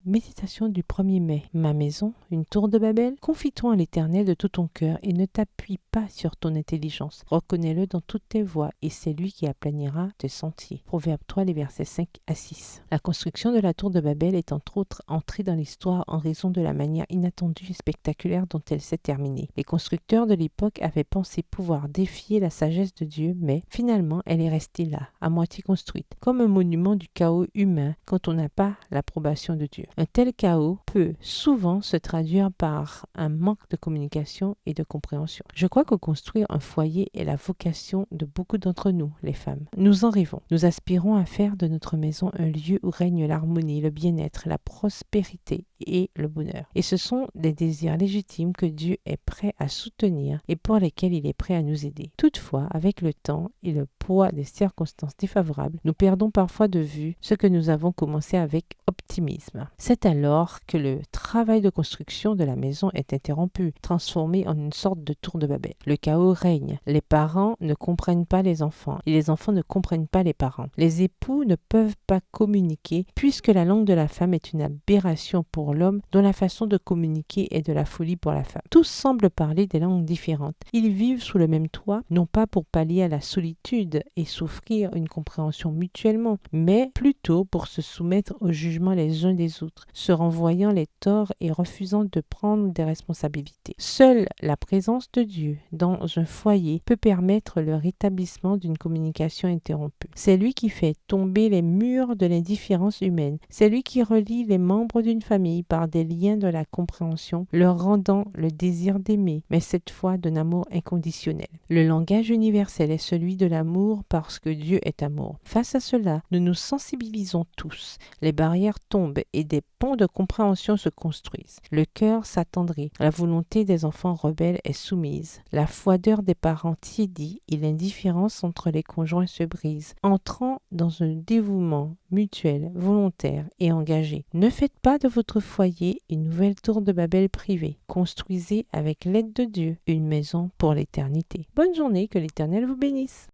Méditation du 1er mai. Ma maison, une tour de Babel. Confie-toi en l'Éternel de tout ton cœur et ne t'appuie pas sur ton intelligence. Reconnais-le dans toutes tes voies et c'est lui qui aplanira tes sentiers. Proverbe 3, les versets 5 à 6. La construction de la tour de Babel est entre autres entrée dans l'histoire en raison de la manière inattendue et spectaculaire dont elle s'est terminée. Les constructeurs de l'époque avaient pensé pouvoir défier la sagesse de Dieu, mais finalement elle est restée là, à moitié construite, comme un monument du chaos humain quand on n'a pas l'approbation de Dieu. Un tel chaos peut souvent se traduire par un manque de communication et de compréhension. Je crois que construire un foyer est la vocation de beaucoup d'entre nous, les femmes. Nous en rêvons. Nous aspirons à faire de notre maison un lieu où règne l'harmonie, le bien-être, la prospérité et le bonheur. Et ce sont des désirs légitimes que Dieu est prêt à soutenir et pour lesquels il est prêt à nous aider. Toutefois, avec le temps et le poids des circonstances défavorables, nous perdons parfois de vue ce que nous avons commencé avec optimisme. C'est alors que le travail de construction de la maison est interrompu, transformé en une sorte de tour de Babel. Le chaos règne. Les parents ne comprennent pas les enfants et les enfants ne comprennent pas les parents. Les époux ne peuvent pas communiquer puisque la langue de la femme est une aberration pour l'homme dont la façon de communiquer est de la folie pour la femme. Tous semblent parler des langues différentes. Ils vivent sous le même toit, non pas pour pallier à la solitude et s'offrir une compréhension mutuellement, mais plutôt pour se soumettre au jugement les uns des autres, se renvoyant les torts et refusant de prendre des responsabilités. Seule la présence de Dieu dans un foyer peut permettre le rétablissement d'une communication interrompue. C'est lui qui fait tomber les murs de l'indifférence humaine. C'est lui qui relie les membres d'une famille par des liens de la compréhension, leur rendant le désir d'aimer, mais cette fois d'un amour inconditionnel. Le langage universel est celui de l'amour parce que Dieu est amour. Face à cela, nous nous sensibilisons tous. Les barrières tombent et des ponts de compréhension se construisent. Le cœur s'attendrit. La volonté des enfants rebelles est soumise. La froideur des parents tiédit et l'indifférence entre les conjoints se brise, entrant dans un dévouement mutuel, volontaire et engagé. Ne faites pas de votre foyer une nouvelle tour de Babel privée. Construisez avec l'aide de Dieu une maison pour l'éternité. Bonne journée, que l'Éternel vous bénisse.